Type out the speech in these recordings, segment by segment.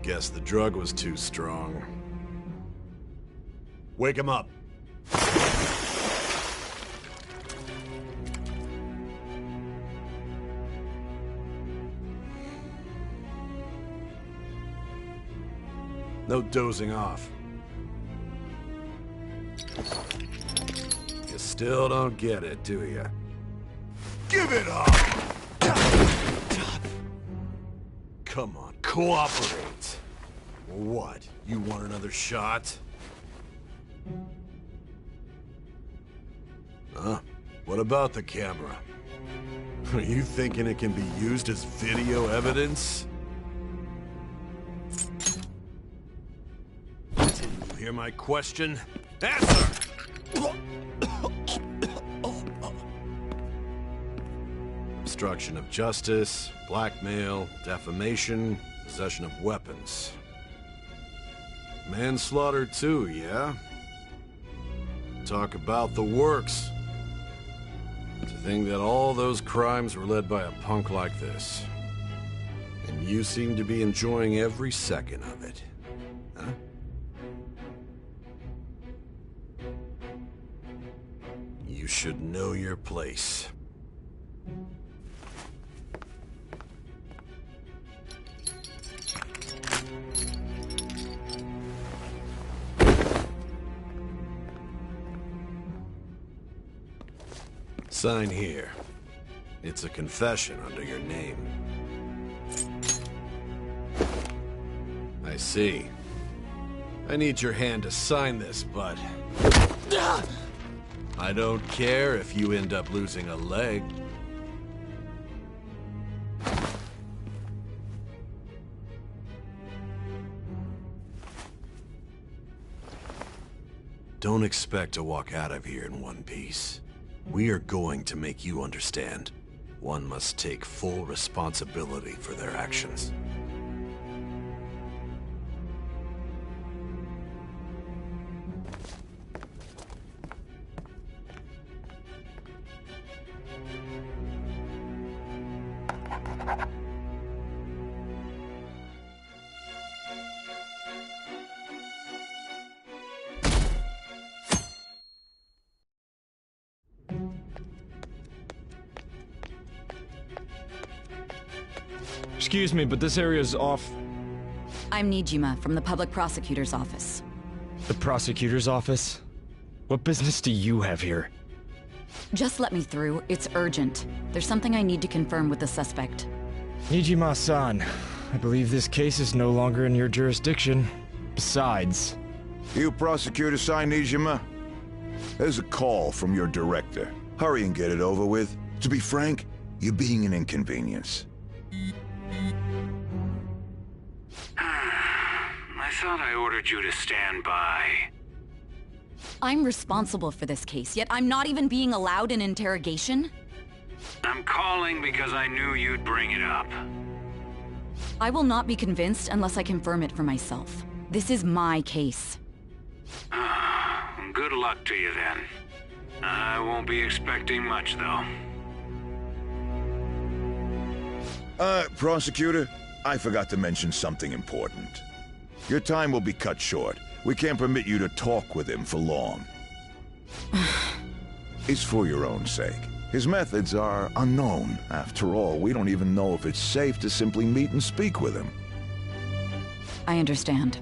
Guess the drug was too strong. Wake him up. No dozing off. You still don't get it, do you? Give it up! Come on, cooperate. What? You want another shot? Huh? What about the camera? Are you thinking it can be used as video evidence? Didn't you hear my question? Answer! Obstruction of justice, blackmail, defamation, possession of weapons. Manslaughter too, yeah? Talk about the works. To think that all those crimes were led by a punk like this. And you seem to be enjoying every second of it. Huh? You should know your place. Sign here. It's a confession under your name. I see. I need your hand to sign this, but... I don't care if you end up losing a leg. Don't expect to walk out of here in one piece. We are going to make you understand. One must take full responsibility for their actions. Excuse me, but this area's off... I'm Nijima, from the Public Prosecutor's Office. The Prosecutor's Office? What business do you have here? Just let me through. It's urgent. There's something I need to confirm with the suspect. Nijima-san, I believe this case is no longer in your jurisdiction. Besides... You prosecutor sign Nijima? There's a call from your director. Hurry and get it over with. To be frank, you're being an inconvenience. I thought I ordered you to stand by. I'm responsible for this case, yet I'm not even being allowed an interrogation? I'm calling because I knew you'd bring it up. I will not be convinced unless I confirm it for myself. This is my case. Good luck to you then. I won't be expecting much, though. Prosecutor, I forgot to mention something important. Your time will be cut short. We can't permit you to talk with him for long. It's for your own sake. His methods are unknown. After all, we don't even know if it's safe to simply meet and speak with him. I understand.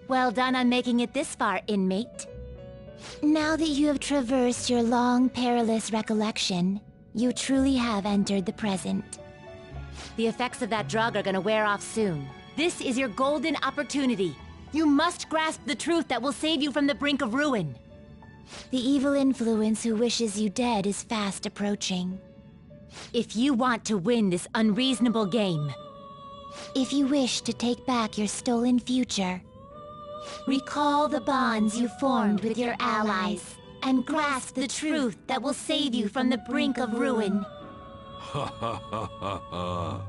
Well done on making it this far, inmate. Now that you have traversed your long, perilous recollection, you truly have entered the present. The effects of that drug are gonna wear off soon. This is your golden opportunity. You must grasp the truth that will save you from the brink of ruin. The evil influence who wishes you dead is fast approaching. If you want to win this unreasonable game, if you wish to take back your stolen future, recall the bonds you formed with your allies, and grasp the truth that will save you from the brink of ruin. Ha ha ha ha ha.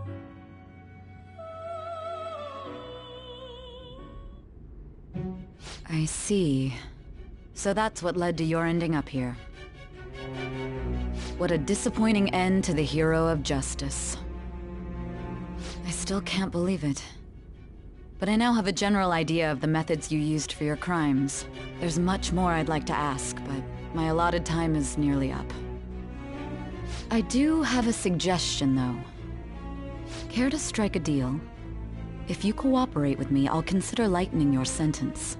I see. So that's what led to your ending up here. What a disappointing end to the hero of justice. I still can't believe it. But I now have a general idea of the methods you used for your crimes. There's much more I'd like to ask, but my allotted time is nearly up. I do have a suggestion, though. Care to strike a deal? If you cooperate with me, I'll consider lightening your sentence.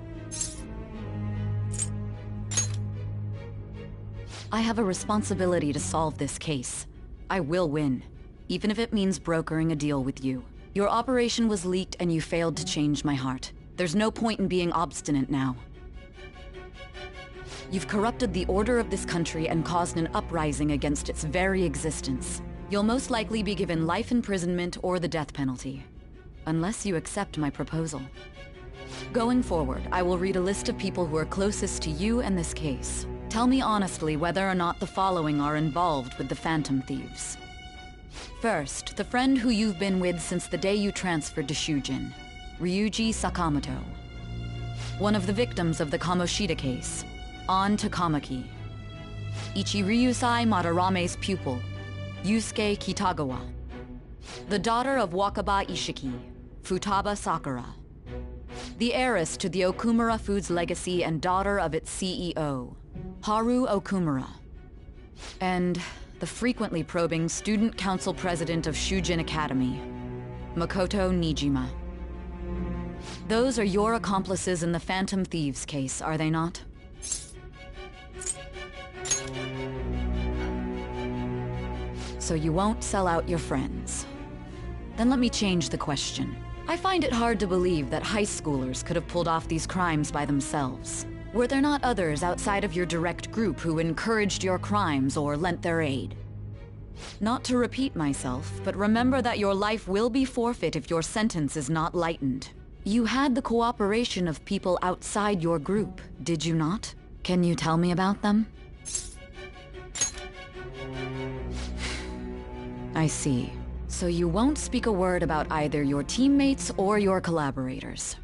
I have a responsibility to solve this case. I will win, even if it means brokering a deal with you. Your operation was leaked and you failed to change my heart. There's no point in being obstinate now. You've corrupted the order of this country and caused an uprising against its very existence. You'll most likely be given life imprisonment or the death penalty, unless you accept my proposal. Going forward, I will read a list of people who are closest to you and this case. Tell me honestly whether or not the following are involved with the Phantom Thieves. First, the friend who you've been with since the day you transferred to Shujin, Ryuji Sakamoto. One of the victims of the Kamoshida case, An Takamaki. Ichiryusai Madarame's pupil, Yusuke Kitagawa. The daughter of Wakaba Ishiki, Futaba Sakura. The heiress to the Okumura Foods legacy and daughter of its CEO, Haru Okumura. And the frequently probing student council president of Shujin Academy, Makoto Nijima. Those are your accomplices in the Phantom Thieves case, are they not? So you won't sell out your friends. Then let me change the question. I find it hard to believe that high schoolers could have pulled off these crimes by themselves. Were there not others outside of your direct group who encouraged your crimes or lent their aid? Not to repeat myself, but remember that your life will be forfeit if your sentence is not lightened. You had the cooperation of people outside your group, did you not? Can you tell me about them? I see. So you won't speak a word about either your teammates or your collaborators.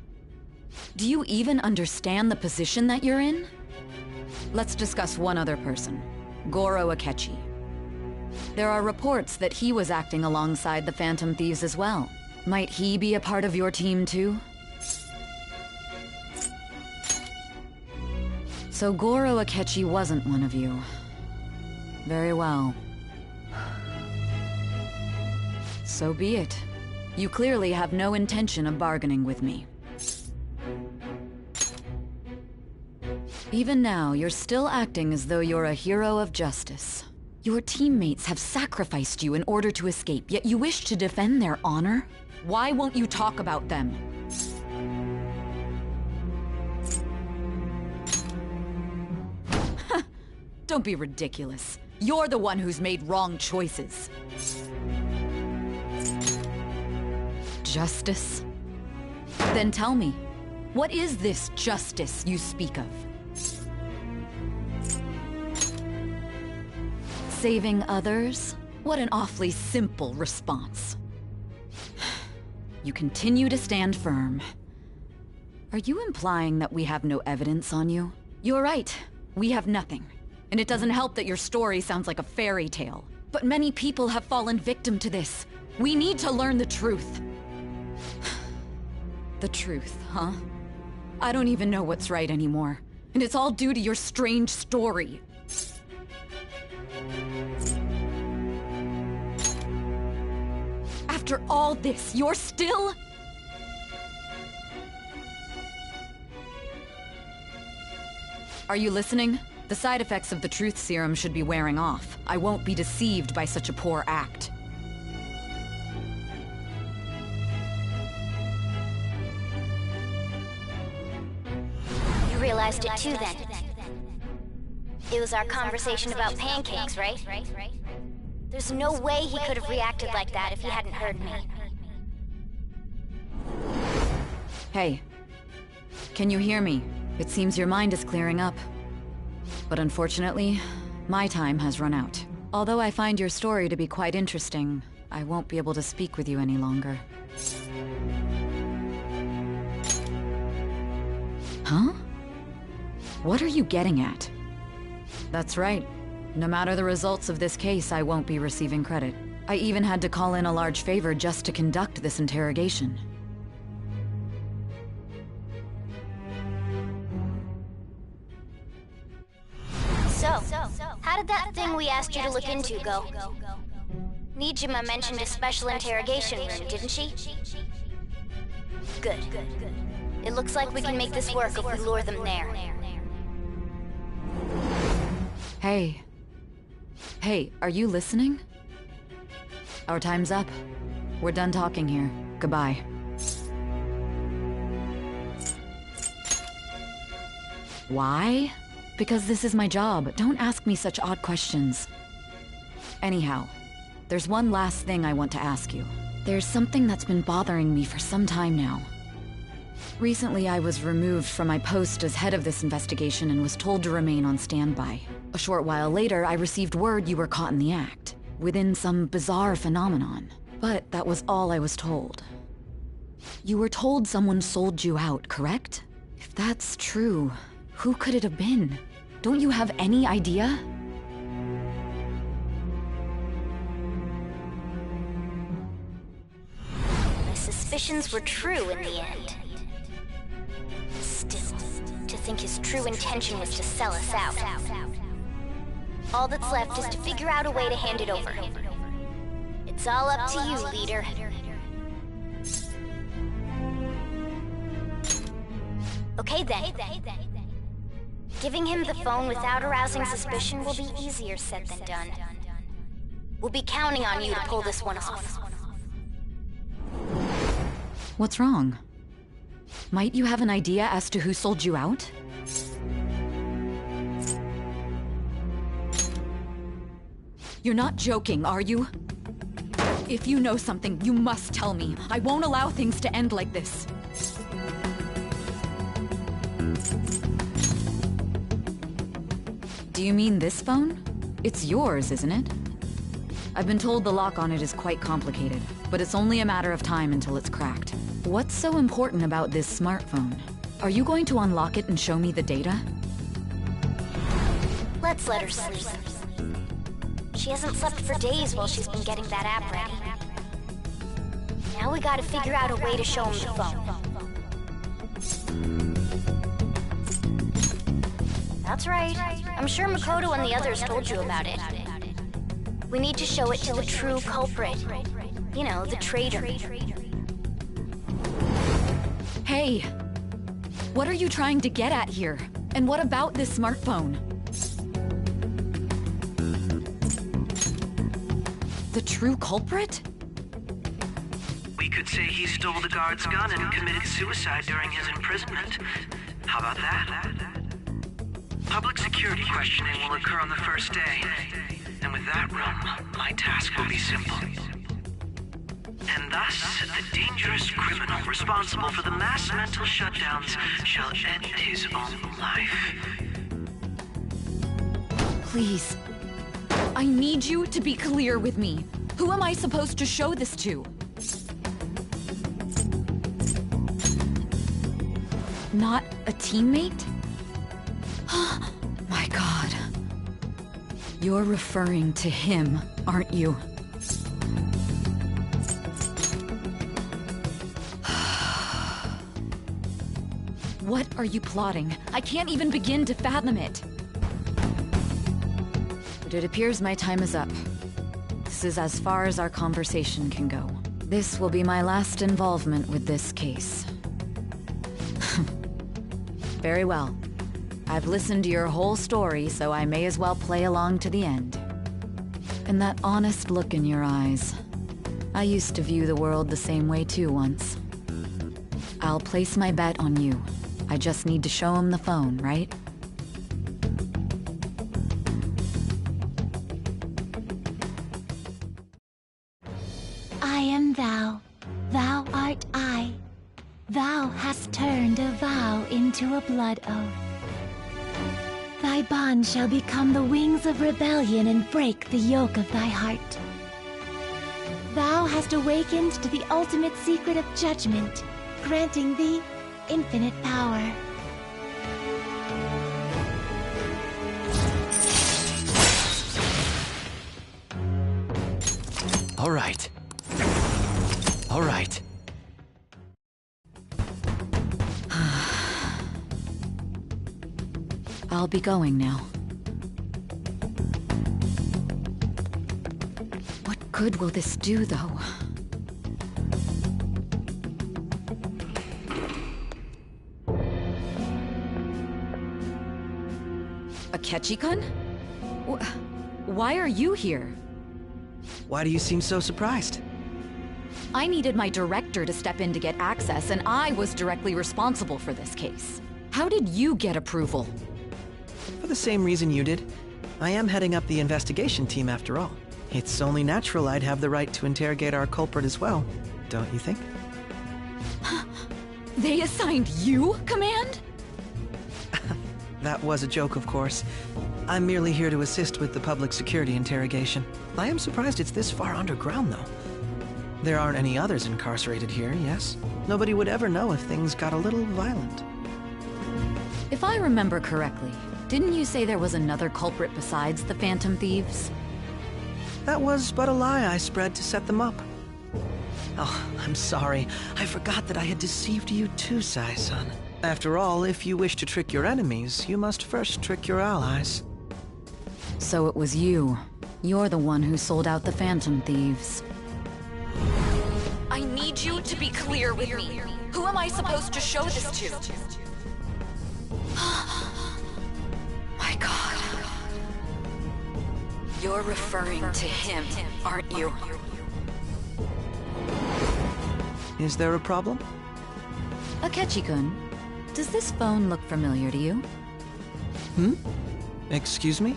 Do you even understand the position that you're in? Let's discuss one other person, Goro Akechi. There are reports that he was acting alongside the Phantom Thieves as well. Might he be a part of your team too? So Goro Akechi wasn't one of you. Very well. So be it. You clearly have no intention of bargaining with me. Even now, you're still acting as though you're a hero of justice. Your teammates have sacrificed you in order to escape, yet you wish to defend their honor? Why won't you talk about them? Don't be ridiculous. You're the one who's made wrong choices. Justice? Then tell me, what is this justice you speak of? Saving others? What an awfully simple response. You continue to stand firm. Are you implying that we have no evidence on you? You're right, we have nothing. And it doesn't help that your story sounds like a fairy tale. But many people have fallen victim to this. We need to learn the truth. The truth, huh? I don't even know what's right anymore. And it's all due to your strange story. After all this, you're still... Are you listening? The side effects of the truth serum should be wearing off. I won't be deceived by such a poor act. You realized it too then. It was our conversation about pancakes, right? There's no way he could have reacted like that if he hadn't heard me. Hey. Can you hear me? It seems your mind is clearing up. But unfortunately, my time has run out. Although I find your story to be quite interesting, I won't be able to speak with you any longer. Huh? What are you getting at? That's right. No matter the results of this case, I won't be receiving credit. I even had to call in a large favor just to conduct this interrogation. So, how did that thing we asked you to look into go? Nijima mentioned a special interrogation room, didn't she? Good. It looks like we can make this work if we lure them there. Hey. Hey, are you listening? Our time's up. We're done talking here. Goodbye. Why? Because this is my job. Don't ask me such odd questions. Anyhow, there's one last thing I want to ask you. There's something that's been bothering me for some time now. Recently, I was removed from my post as head of this investigation and was told to remain on standby. A short while later, I received word you were caught in the act, within some bizarre phenomenon. But that was all I was told. You were told someone sold you out, correct? If that's true, who could it have been? Don't you have any idea? My suspicions were true in the end. Still, to think his true intention was to sell us out. All that's left is to figure out a way to hand it over. It's all up to you, leader. Okay then. Giving him the phone without arousing suspicion will be easier said than done. We'll be counting on you to pull this one off. What's wrong? Might you have an idea as to who sold you out? You're not joking, are you? If you know something, you must tell me. I won't allow things to end like this. Do you mean this phone? It's yours, isn't it? I've been told the lock on it is quite complicated, but it's only a matter of time until it's cracked. What's so important about this smartphone? Are you going to unlock it and show me the data? Let's let her sleep. She hasn't slept for days while she's been getting that app ready. Now we gotta figure out a way to show him the phone. That's right. I'm sure Makoto and the others told you about it. We need to show it to the true culprit. You know, the traitor. Hey! What are you trying to get at here? And what about this smartphone? The true culprit? We could say he stole the guard's gun and committed suicide during his imprisonment. How about that? Public security questioning will occur on the first day. And with that room, my task will be simple. And thus, the dangerous criminal responsible for the mass mental shutdowns shall end his own life. Please. I need you to be clear with me. Who am I supposed to show this to? Not a teammate? My God. You're referring to him, aren't you? What are you plotting? I can't even begin to fathom it. But it appears my time is up. This is as far as our conversation can go. This will be my last involvement with this case. Very well. I've listened to your whole story, so I may as well play along to the end. And that honest look in your eyes. I used to view the world the same way too once. I'll place my bet on you. I just need to show him the phone, right? I am thou, thou art I. Thou hast turned a vow into a blood oath. Thy bond shall become the wings of rebellion and break the yoke of thy heart. Thou hast awakened to the ultimate secret of judgment, granting thee infinite power. All right. All right. I'll be going now. What good will this do, though? Akechi-kun? Why are you here? Why do you seem so surprised? I needed my director to step in to get access, and I was directly responsible for this case. How did you get approval? For the same reason you did. I am heading up the investigation team after all. It's only natural I'd have the right to interrogate our culprit as well, don't you think? They assigned you command? That was a joke, of course. I'm merely here to assist with the public security interrogation. I am surprised it's this far underground, though. There aren't any others incarcerated here, yes? Nobody would ever know if things got a little violent. If I remember correctly, didn't you say there was another culprit besides the Phantom Thieves? That was but a lie I spread to set them up. Oh, I'm sorry. I forgot that I had deceived you too, Sai-san. After all, if you wish to trick your enemies, you must first trick your allies. So it was you. You're the one who sold out the Phantom Thieves. I need you to be clear with me. Who am I supposed to show this to? My God. You're referring to him, aren't you? Is there a problem? Akechi-kun, does this phone look familiar to you? Excuse me?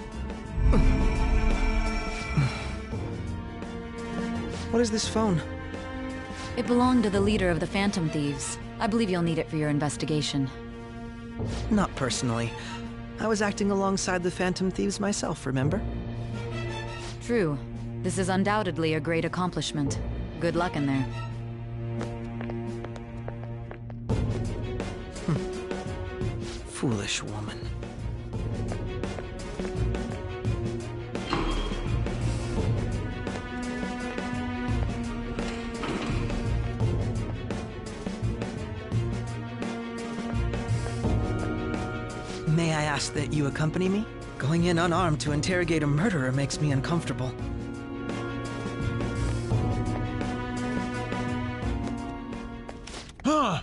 What is this phone? It belonged to the leader of the Phantom Thieves. I believe you'll need it for your investigation. Not personally. I was acting alongside the Phantom Thieves myself, remember? True. This is undoubtedly a great accomplishment. Good luck in there. Foolish woman. May I ask that you accompany me? Going in unarmed to interrogate a murderer makes me uncomfortable. Huh?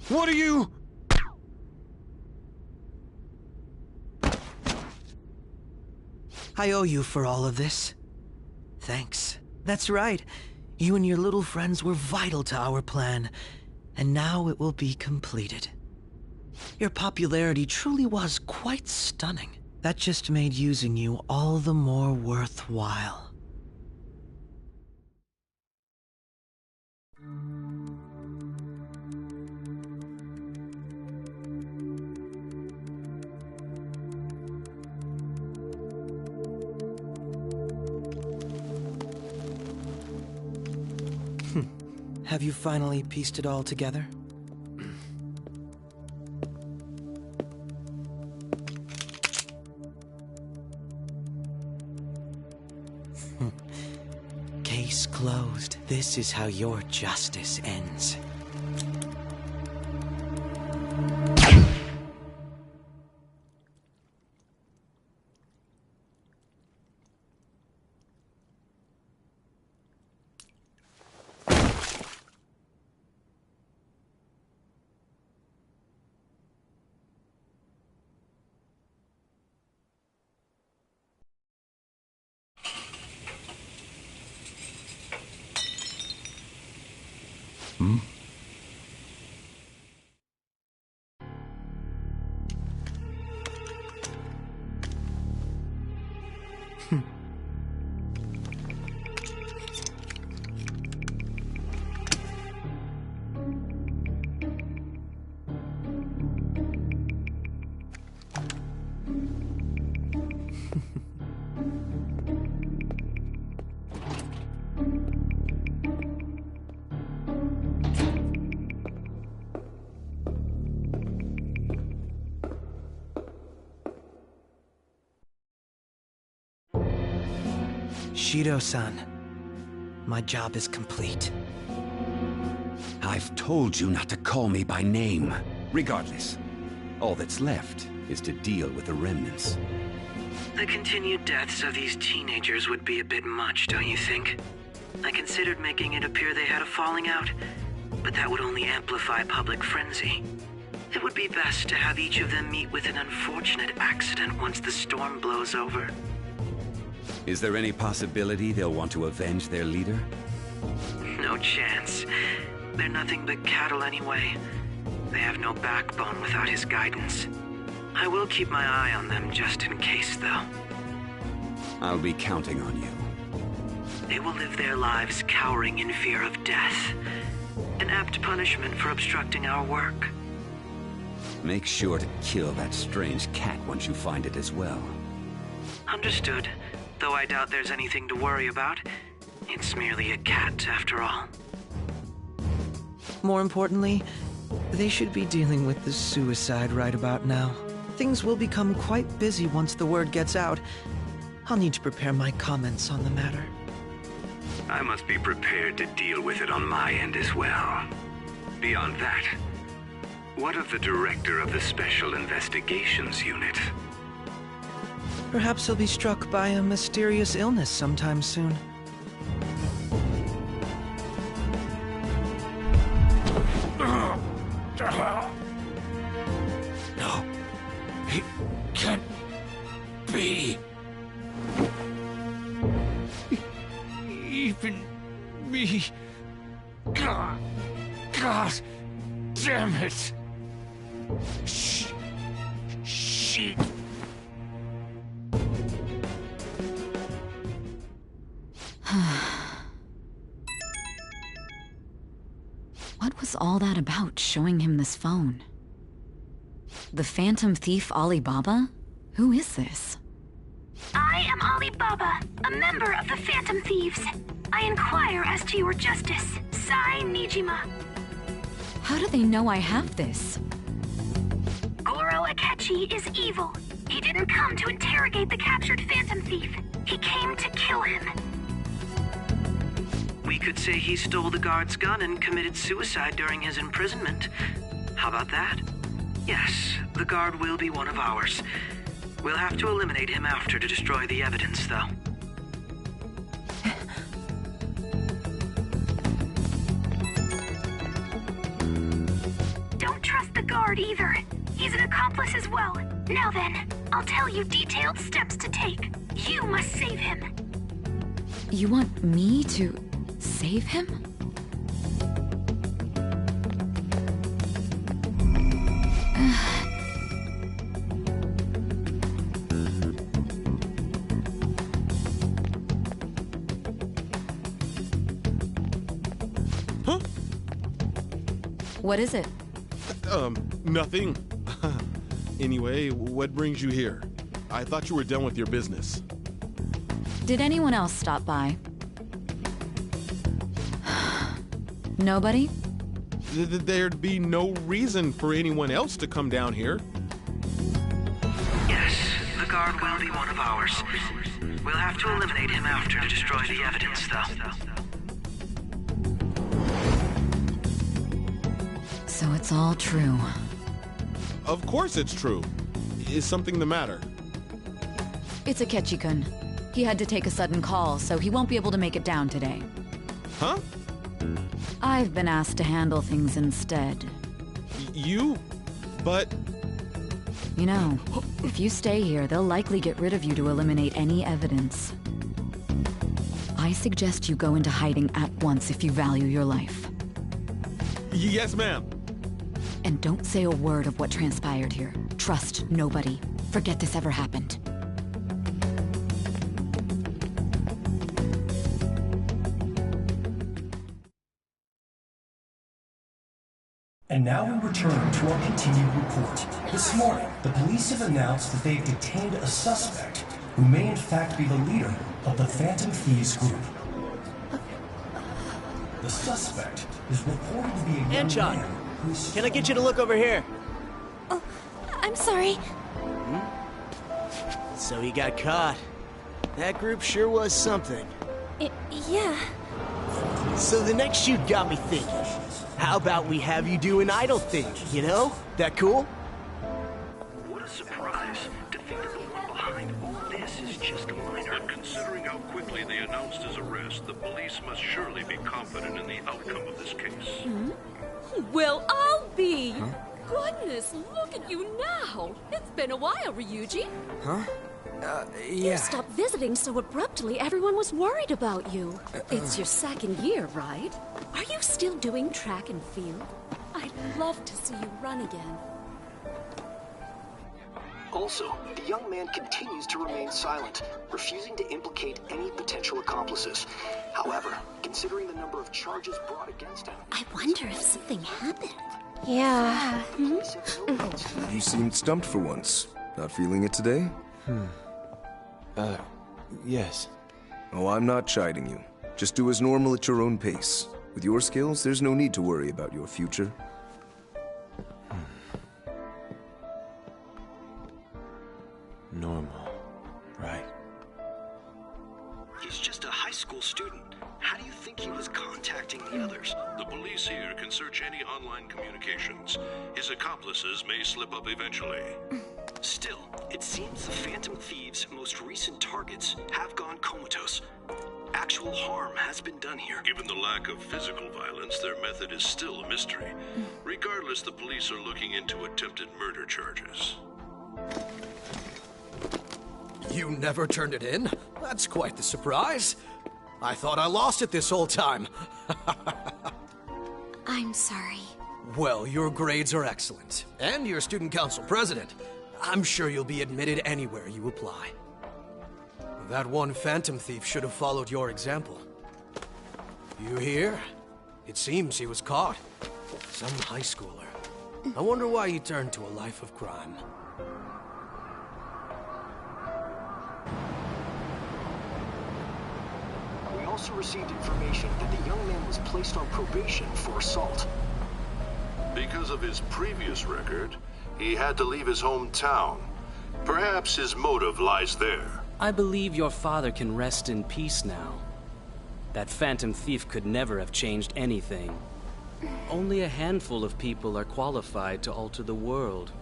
What are you... I owe you for all of this. Thanks. That's right. You and your little friends were vital to our plan, and now it will be completed. Your popularity truly was quite stunning. That just made using you all the more worthwhile. Have you finally pieced it all together? Case closed. This is how your justice ends. Shido-san. my job is complete. I've told you not to call me by name. Regardless, all that's left is to deal with the remnants. The continued deaths of these teenagers would be a bit much, don't you think? I considered making it appear they had a falling out, but that would only amplify public frenzy. It would be best to have each of them meet with an unfortunate accident once the storm blows over. Is there any possibility they'll want to avenge their leader? No chance. They're nothing but cattle anyway. They have no backbone without his guidance. I will keep my eye on them just in case, though. I'll be counting on you. They will live their lives cowering in fear of death. An apt punishment for obstructing our work. Make sure to kill that strange cat once you find it as well. Understood. Though I doubt there's anything to worry about. It's merely a cat, after all. More importantly, they should be dealing with the suicide right about now. Things will become quite busy once the word gets out. I'll need to prepare my comments on the matter. I must be prepared to deal with it on my end as well. Beyond that, what of the director of the Special Investigations Unit? Perhaps he'll be struck by a mysterious illness sometime soon. No, it can't be. Even me. God damn it. Shit. What was all that about, showing him this phone? The Phantom Thief Alibaba? Who is this? I am Alibaba, a member of the Phantom Thieves. I inquire as to your justice, Sai Nijima. How do they know I have this? Goro Akechi is evil. He didn't come to interrogate the captured Phantom Thief. He came to kill him. We could say he stole the guard's gun and committed suicide during his imprisonment. How about that? Yes, the guard will be one of ours. We'll have to eliminate him after to destroy the evidence, though. Don't trust the guard either. He's an accomplice as well. Now then, I'll tell you detailed steps to take. You must save him. You want me to save him? Huh? What is it? Nothing. Anyway, what brings you here? I thought you were done with your business. Did anyone else stop by? Nobody? There'd be no reason for anyone else to come down here. Yes, the guard will be one of ours. We'll have to eliminate him after to destroy the evidence, though. So it's all true. Of course it's true. Is something the matter? It's Akechi-kun. He had to take a sudden call, so he won't be able to make it down today. Huh? I've been asked to handle things instead. You? But... You know, if you stay here, they'll likely get rid of you to eliminate any evidence. I suggest you go into hiding at once if you value your life. Yes, ma'am. And don't say a word of what transpired here. Trust nobody. Forget this ever happened. And now we return to our continued report. This morning, the police have announced that they've detained a suspect who may in fact be the leader of the Phantom Thieves group. The suspect is reported to be a young Anchon, man who's... can I get you to look over here? Oh, I'm sorry. So he got caught. That group sure was something. Yeah. So the next shoot got me thinking. How about we have you do an idol thing, you know? That cool? What a surprise to think that the one behind all this is just a minor. But considering how quickly they announced his arrest, the police must surely be confident in the outcome of this case. Hmm? Well, I'll be. Huh? Goodness, look at you now. It's been a while, Ryuji. Huh? You Yeah. stopped visiting so abruptly, everyone was worried about you. It's your second year, right? Are you still doing track and field? I'd love to see you run again. Also, the young man continues to remain silent, refusing to implicate any potential accomplices. However, considering the number of charges brought against him... I wonder if something happened. Yeah. You seemed stumped for once. Not feeling it today? Yes. Oh, I'm not chiding you. Just do as normal at your own pace. With your skills, there's no need to worry about your future. Normal. Right. He's just a high school student. How do you think he was contacting the others? The police here can search any online communications. His accomplices may slip up eventually. Still, it seems the Phantom Thieves' most recent targets have gone comatose. Actual harm has been done here. Given the lack of physical violence, their method is still a mystery. Regardless, the police are looking into attempted murder charges. You never turned it in? That's quite the surprise. I thought I lost it this whole time. I'm sorry. Well, your grades are excellent. And you're student council president. I'm sure you'll be admitted anywhere you apply. That one Phantom Thief should have followed your example. You hear? It seems he was caught. Some high schooler. I wonder why he turned to a life of crime. We also received information that the young man was placed on probation for assault. Because of his previous record, he had to leave his hometown. Perhaps his motive lies there. I believe your father can rest in peace now. That Phantom Thief could never have changed anything. Only a handful of people are qualified to alter the world.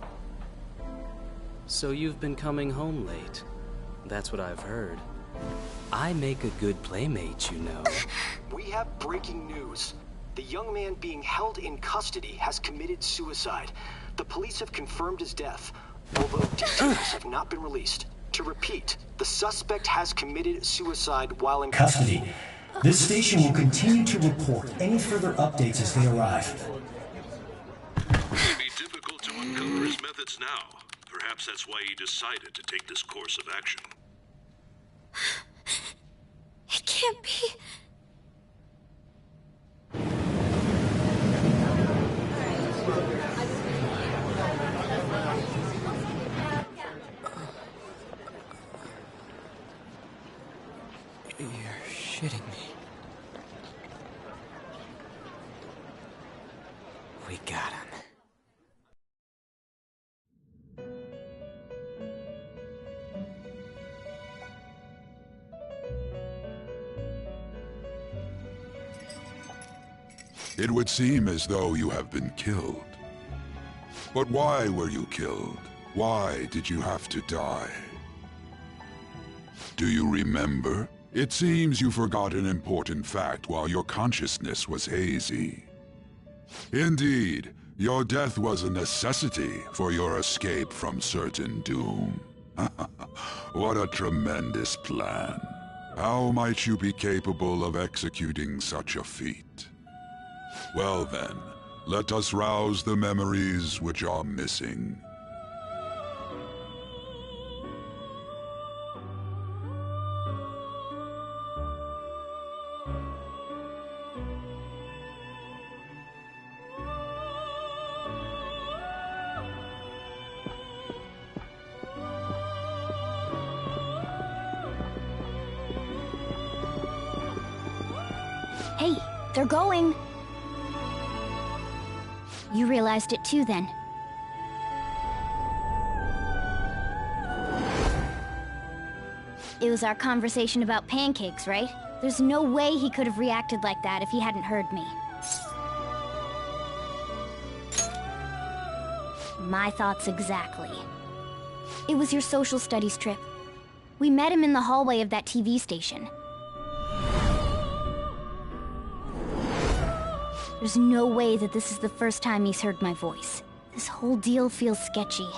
So you've been coming home late. That's what I've heard. I make a good playmate, you know. We have breaking news. The young man being held in custody has committed suicide. The police have confirmed his death, although details have not been released. To repeat, the suspect has committed suicide while in Custody. This station will continue to report any further updates as they arrive. It may be difficult to uncover his methods now. Perhaps that's why he decided to take this course of action. It can't be. You're shitting me. We got him. It would seem as though you have been killed. But why were you killed? Why did you have to die? Do you remember? It seems you forgot an important fact while your consciousness was hazy. Indeed, your death was a necessity for your escape from certain doom. What a tremendous plan. How might you be capable of executing such a feat? Well then, let us rouse the memories which are missing. Hey, they're going. You realized it too, then. It was our conversation about pancakes, right? There's no way he could have reacted like that if he hadn't heard me. My thoughts exactly. It was your social studies trip. We met him in the hallway of that TV station. There's no way that this is the first time he's heard my voice. This whole deal feels sketchy.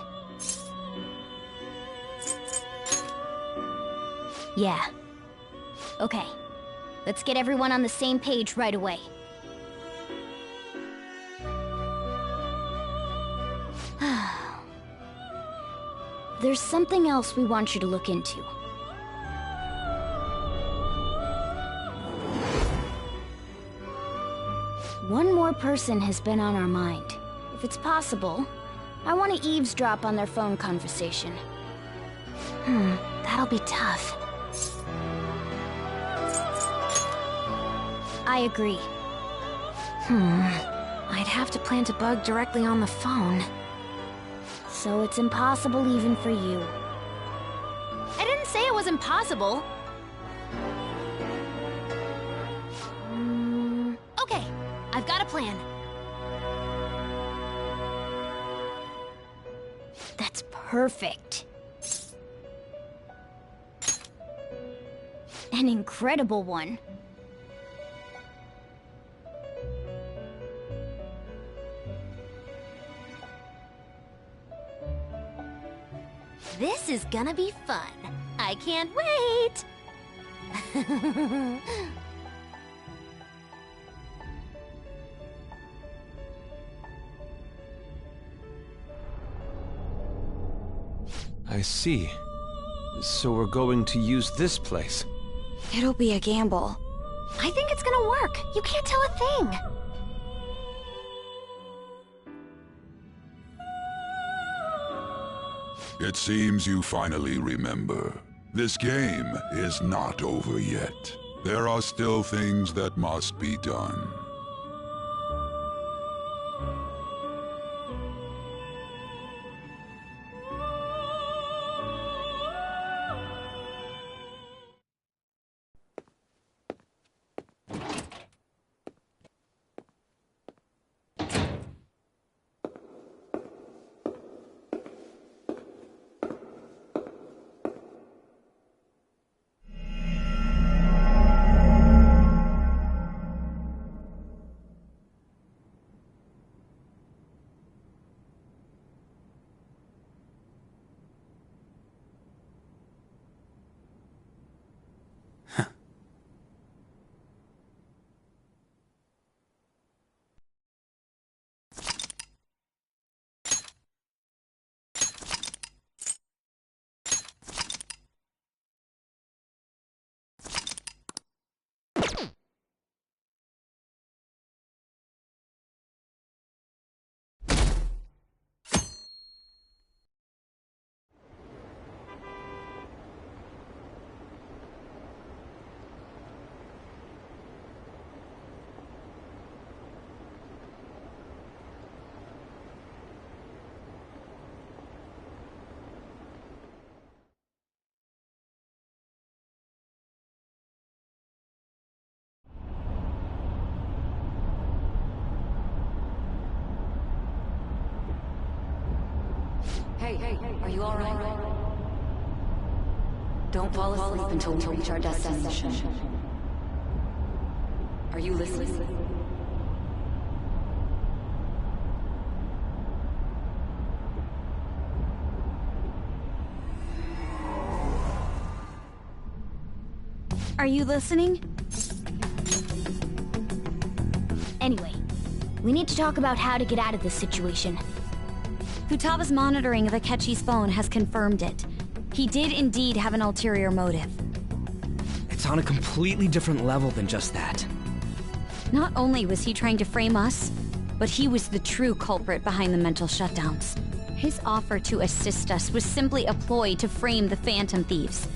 Yeah. Okay. Let's get everyone on the same page right away. There's something else we want you to look into. One more person has been on our mind. If it's possible, I want to eavesdrop on their phone conversation. That'll be tough. I agree. I'd have to plant a bug directly on the phone. So it's impossible even for you. I didn't say it was impossible. Okay, I've got a plan. That's perfect. An incredible one. This is gonna be fun. I can't wait! I see. So we're going to use this place. It'll be a gamble. I think it's gonna work. You can't tell a thing. It seems you finally remember. This game is not over yet. There are still things that must be done. Hey, are you alright? Don't fall asleep until we reach our destination. Are you listening? Are you listening? Anyway, we need to talk about how to get out of this situation. Futaba's monitoring of Akechi's phone has confirmed it. He did indeed have an ulterior motive. It's on a completely different level than just that. Not only was he trying to frame us, but he was the true culprit behind the mental shutdowns. His offer to assist us was simply a ploy to frame the Phantom Thieves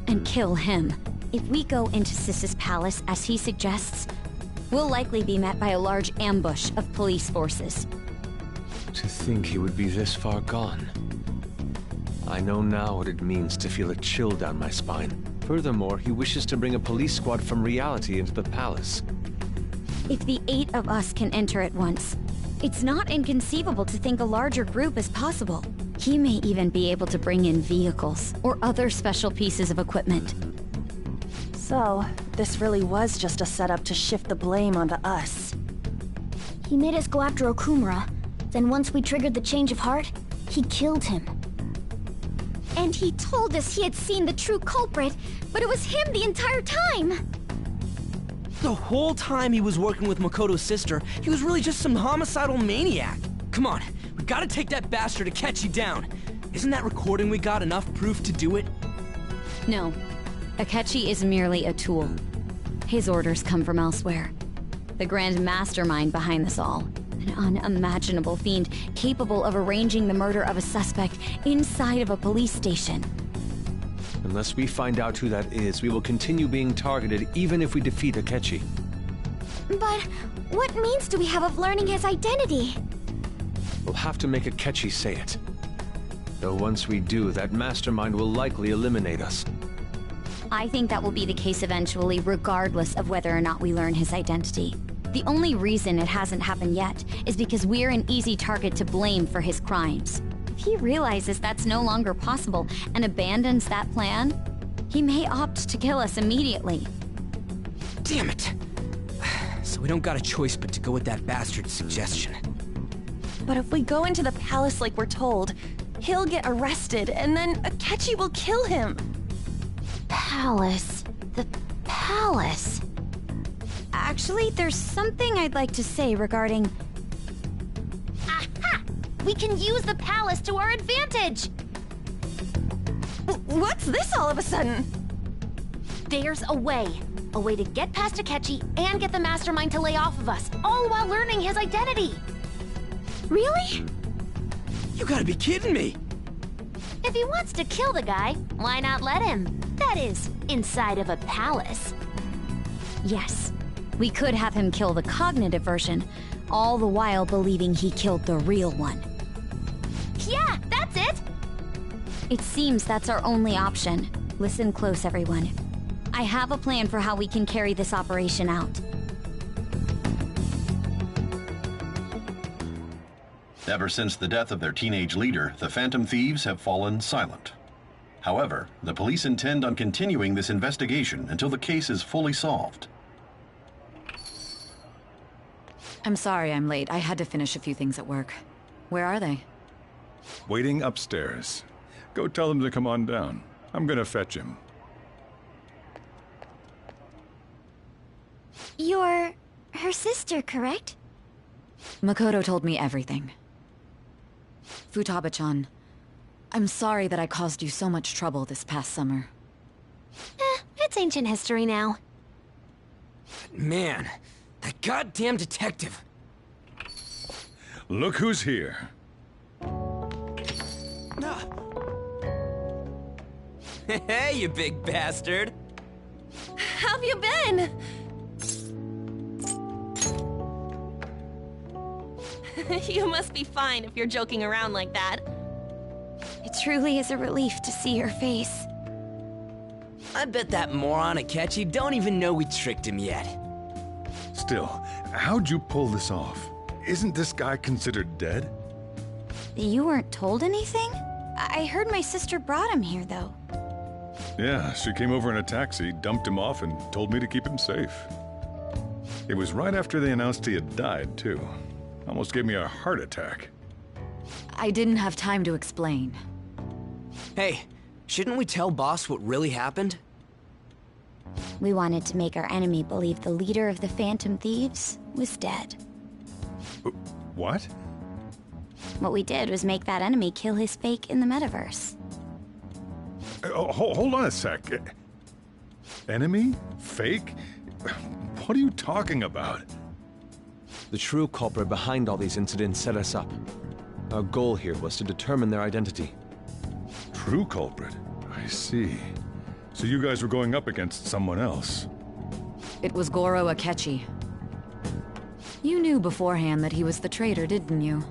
and kill him. If we go into Sis's palace as he suggests, we'll likely be met by a large ambush of police forces. To think he would be this far gone. I know now what it means to feel a chill down my spine. Furthermore, he wishes to bring a police squad from reality into the palace. If the 8 of us can enter at once, it's not inconceivable to think a larger group is possible. He may even be able to bring in vehicles or other special pieces of equipment. So, this really was just a setup to shift the blame onto us. He made us go after Okumura. Then once we triggered the change of heart, he killed him. And he told us he had seen the true culprit, but it was him the entire time! The whole time he was working with Makoto's sister, he was really just some homicidal maniac. Come on, we gotta take that bastard Akechi down. Isn't that recording we got enough proof to do it? No. Akechi is merely a tool. His orders come from elsewhere. The grand mastermind behind this all. An unimaginable fiend capable of arranging the murder of a suspect inside of a police station. Unless we find out who that is, we will continue being targeted even if we defeat Akechi. But what means do we have of learning his identity? We'll have to make Akechi say it. Though once we do, that mastermind will likely eliminate us. I think that will be the case eventually, regardless of whether or not we learn his identity. The only reason it hasn't happened yet is because we're an easy target to blame for his crimes. If he realizes that's no longer possible and abandons that plan, he may opt to kill us immediately. Damn it! So we don't got a choice but to go with that bastard's suggestion. But if we go into the palace like we're told, he'll get arrested and then Akechi will kill him. Palace. The palace. Actually, there's something I'd like to say regarding... Aha! We can use the palace to our advantage! What's this all of a sudden? There's a way. A way to get past Akechi and get the mastermind to lay off of us, all while learning his identity. Really? You gotta be kidding me! If he wants to kill the guy, why not let him? That is, inside of a palace. Yes. We could have him kill the cognitive version, all the while believing he killed the real one. Yeah, that's it! It seems that's our only option. Listen close, everyone. I have a plan for how we can carry this operation out. Ever since the death of their teenage leader, the Phantom Thieves have fallen silent. However, the police intend on continuing this investigation until the case is fully solved. I'm sorry I'm late. I had to finish a few things at work. Where are they? Waiting upstairs. Go tell them to come on down. I'm gonna fetch him. You're... her sister, correct? Makoto told me everything. Futaba-chan, I'm sorry that I caused you so much trouble this past summer. It's ancient history now. Man, that goddamn detective. Look who's here. Hey, you big bastard. How've you been? You must be fine if you're joking around like that. It truly is a relief to see your face. I bet that moron Akechi don't even know we tricked him yet. Still, how'd you pull this off? Isn't this guy considered dead? You weren't told anything? I heard my sister brought him here, though. Yeah, she came over in a taxi, dumped him off, and told me to keep him safe. It was right after they announced he had died, too. Almost gave me a heart attack. I didn't have time to explain. Hey, shouldn't we tell boss what really happened? We wanted to make our enemy believe the leader of the Phantom Thieves was dead. What? What we did was make that enemy kill his fake in the metaverse. Hold on a sec. Enemy? Fake? What are you talking about? The true culprit behind all these incidents set us up. Our goal here was to determine their identity. True culprit? I see. So you guys were going up against someone else? It was Goro Akechi. You knew beforehand that he was the traitor, didn't you?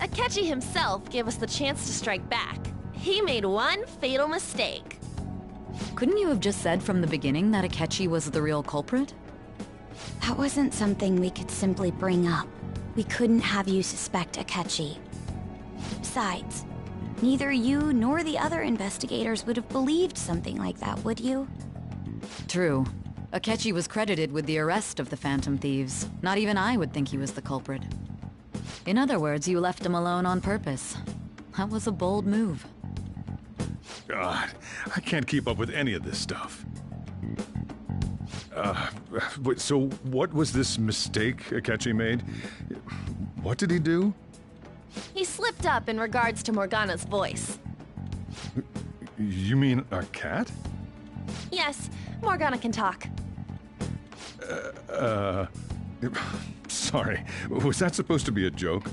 Akechi himself gave us the chance to strike back. He made one fatal mistake. Couldn't you have just said from the beginning that Akechi was the real culprit? That wasn't something we could simply bring up. We couldn't have you suspect Akechi. Besides, neither you nor the other investigators would have believed something like that, would you? True. Akechi was credited with the arrest of the Phantom Thieves. Not even I would think he was the culprit. In other words, you left him alone on purpose. That was a bold move. God, I can't keep up with any of this stuff. So what was this mistake Akechi made? What did he do? He slipped up in regards to Morgana's voice. You mean a cat? Yes, Morgana can talk. Sorry. Was that supposed to be a joke?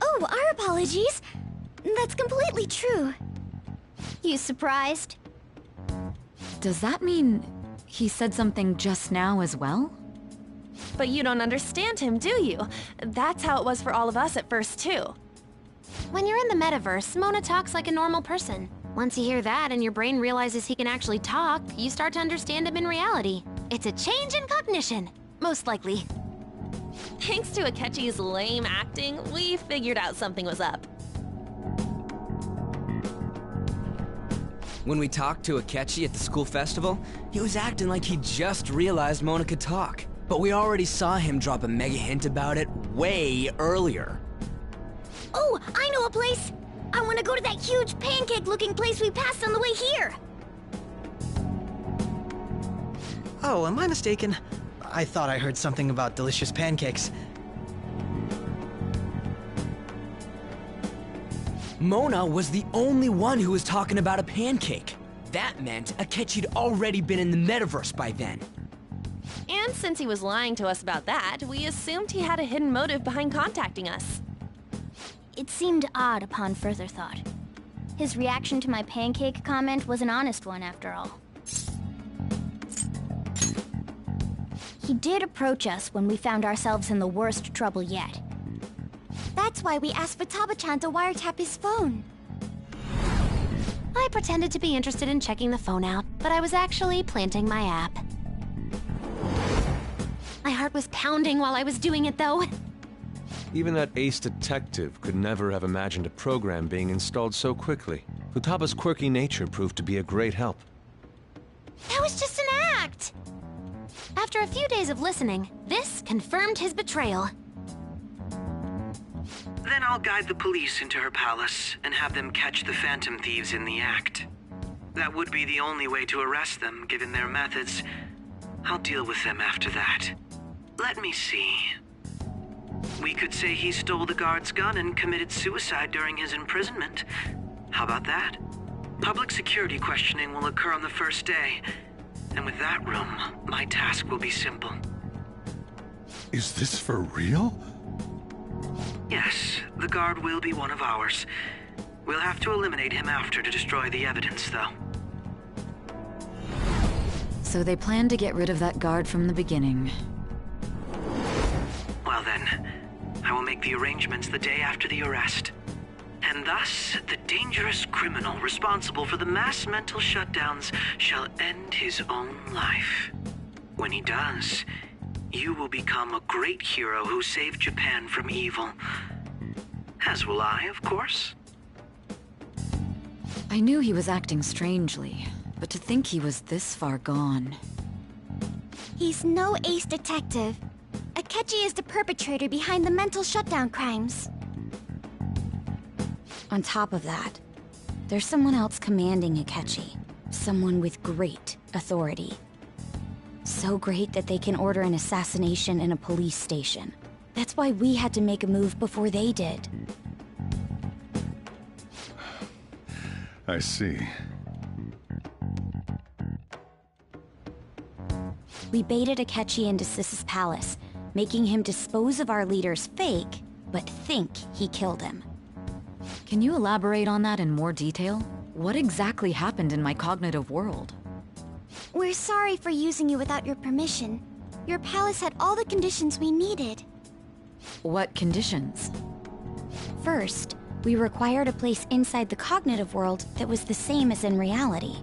Oh, our apologies. That's completely true. You surprised? Does that mean he said something just now as well? But you don't understand him, do you? That's how it was for all of us at first, too. When you're in the metaverse, Mona talks like a normal person. Once you hear that and your brain realizes he can actually talk, you start to understand him in reality. It's a change in cognition, most likely. Thanks to Akechi's lame acting, we figured out something was up. When we talked to Akechi at the school festival, he was acting like he just realized Mona could talk. But we already saw him drop a mega hint about it way earlier. Oh, I know a place! I want to go to that huge pancake-looking place we passed on the way here! Oh, am I mistaken? I thought I heard something about delicious pancakes. Mona was the only one who was talking about a pancake. That meant Akechi'd already been in the metaverse by then. And since he was lying to us about that, we assumed he had a hidden motive behind contacting us. It seemed odd upon further thought. His reaction to my pancake comment was an honest one, after all. He did approach us when we found ourselves in the worst trouble yet. That's why we asked Futaba-chan to wiretap his phone. I pretended to be interested in checking the phone out, but I was actually planting my app. My heart was pounding while I was doing it, though. Even that ace detective could never have imagined a program being installed so quickly. Futaba's quirky nature proved to be a great help. That was just an act! After a few days of listening, this confirmed his betrayal. Then I'll guide the police into her palace and have them catch the Phantom Thieves in the act. That would be the only way to arrest them, given their methods. I'll deal with them after that. Let me see. We could say he stole the guard's gun and committed suicide during his imprisonment. How about that? Public security questioning will occur on the first day. And with that room, my task will be simple. Is this for real? Yes, the guard will be one of ours. We'll have to eliminate him after to destroy the evidence, though. So they planned to get rid of that guard from the beginning. Well then, I will make the arrangements the day after the arrest. And thus, the dangerous criminal responsible for the mass mental shutdowns shall end his own life. When he does, you will become a great hero who saved Japan from evil. As will I, of course. I knew he was acting strangely, but to think he was this far gone. He's no ace detective. Akechi is the perpetrator behind the mental shutdown crimes. On top of that, there's someone else commanding Akechi. Someone with great authority. So great that they can order an assassination in a police station. That's why we had to make a move before they did. I see. We baited Akechi into Sis's palace, making him dispose of our leader's fake, but think he killed him. Can you elaborate on that in more detail? What exactly happened in my cognitive world? We're sorry for using you without your permission. Your palace had all the conditions we needed. What conditions? First, We required a place inside the cognitive world that was the same as in reality.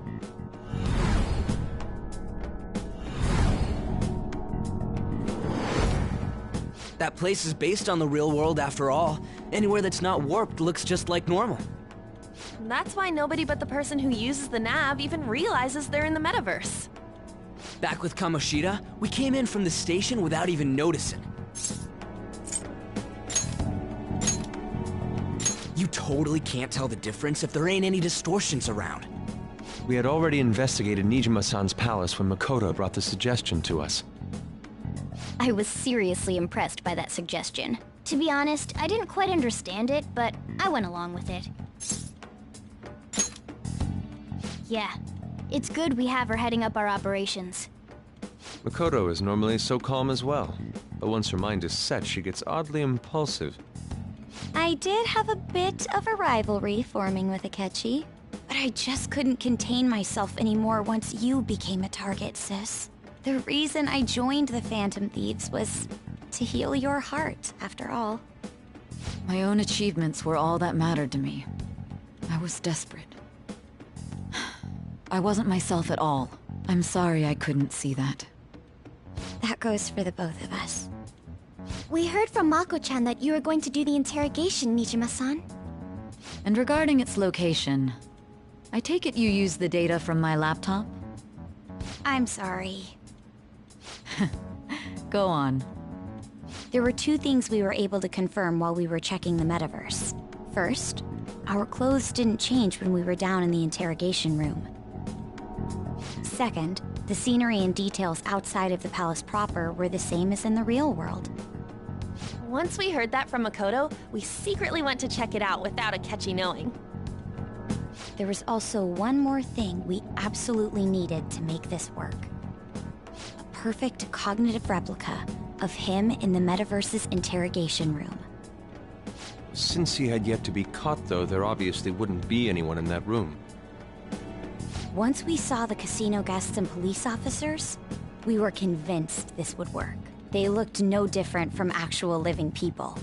That place is based on the real world after all. Anywhere that's not warped looks just like normal. That's why nobody but the person who uses the nav even realizes they're in the metaverse. Back with Kamoshida, we came in from the station without even noticing. You totally can't tell the difference if there ain't any distortions around. We had already investigated Nijima-san's palace when Makoto brought the suggestion to us. I was seriously impressed by that suggestion. To be honest, I didn't quite understand it, but I went along with it. Yeah, it's good we have her heading up our operations. Makoto is normally so calm as well, but once her mind is set, she gets oddly impulsive. I did have a bit of a rivalry forming with Akechi, but I just couldn't contain myself anymore once you became a target, sis. The reason I joined the Phantom Thieves was to heal your heart, after all. My own achievements were all that mattered to me. I was desperate. I wasn't myself at all. I'm sorry I couldn't see that. That goes for the both of us. We heard from Mako-chan that you were going to do the interrogation, Nijima-san. And regarding its location, I take it you used the data from my laptop? I'm sorry. Go on. There were two things we were able to confirm while we were checking the metaverse. First, our clothes didn't change when we were down in the interrogation room. Second, the scenery and details outside of the palace proper were the same as in the real world. Once we heard that from Makoto, we secretly went to check it out without Akechi knowing. There was also one more thing we absolutely needed to make this work. A perfect cognitive replica of him in the metaverse's interrogation room. Since he had yet to be caught, though, there obviously wouldn't be anyone in that room. Once we saw the casino guests and police officers, we were convinced this would work. They looked no different from actual living people.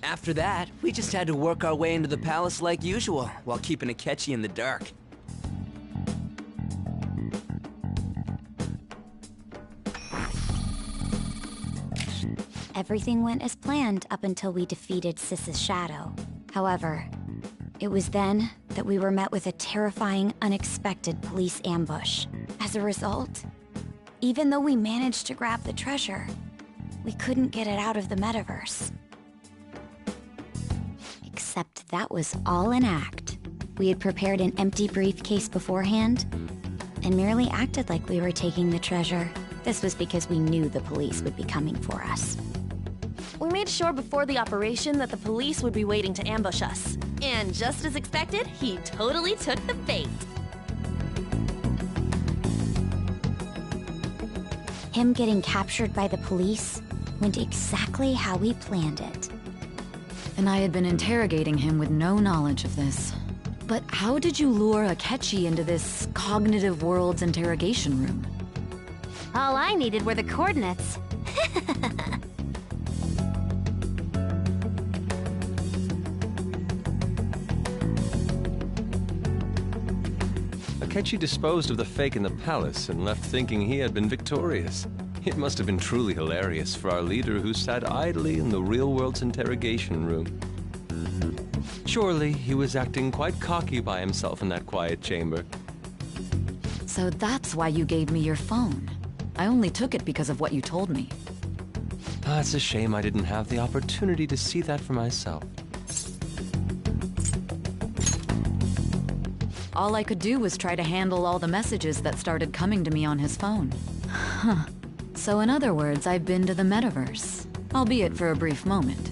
After that, we just had to work our way into the palace like usual, while keeping Akechi in the dark. Everything went as planned up until we defeated Sis's shadow. However, it was then that we were met with a terrifying, unexpected police ambush. As a result, even though we managed to grab the treasure, we couldn't get it out of the metaverse. Except that was all an act. We had prepared an empty briefcase beforehand, and merely acted like we were taking the treasure. This was because we knew the police would be coming for us. We made sure before the operation that the police would be waiting to ambush us. And just as expected, he totally took the bait. Him getting captured by the police went exactly how we planned it. And I had been interrogating him with no knowledge of this. But how did you lure Akechi into this cognitive world's interrogation room? All I needed were the coordinates. Akechi disposed of the fake in the palace and left thinking he had been victorious. It must have been truly hilarious for our leader who sat idly in the real world's interrogation room. Surely he was acting quite cocky by himself in that quiet chamber. So that's why you gave me your phone. I only took it because of what you told me. It's a shame I didn't have the opportunity to see that for myself. All I could do was try to handle all the messages that started coming to me on his phone. Huh. So in other words, I've been to the metaverse, albeit for a brief moment.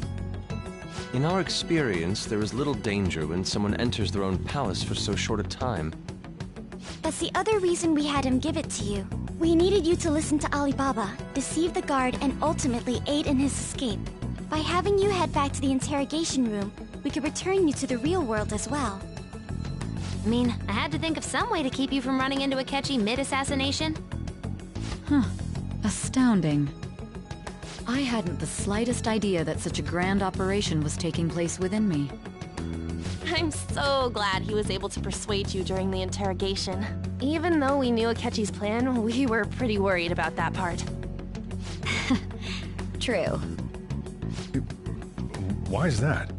In our experience, there is little danger when someone enters their own palace for so short a time. That's the other reason we had him give it to you. We needed you to listen to Alibaba, deceive the guard, and ultimately aid in his escape. By having you head back to the interrogation room, we could return you to the real world as well. I mean, I had to think of some way to keep you from running into Akechi mid-assassination. Huh. Astounding. I hadn't the slightest idea that such a grand operation was taking place within me. I'm so glad he was able to persuade you during the interrogation. Even though we knew Akechi's plan, we were pretty worried about that part. True. Why is that?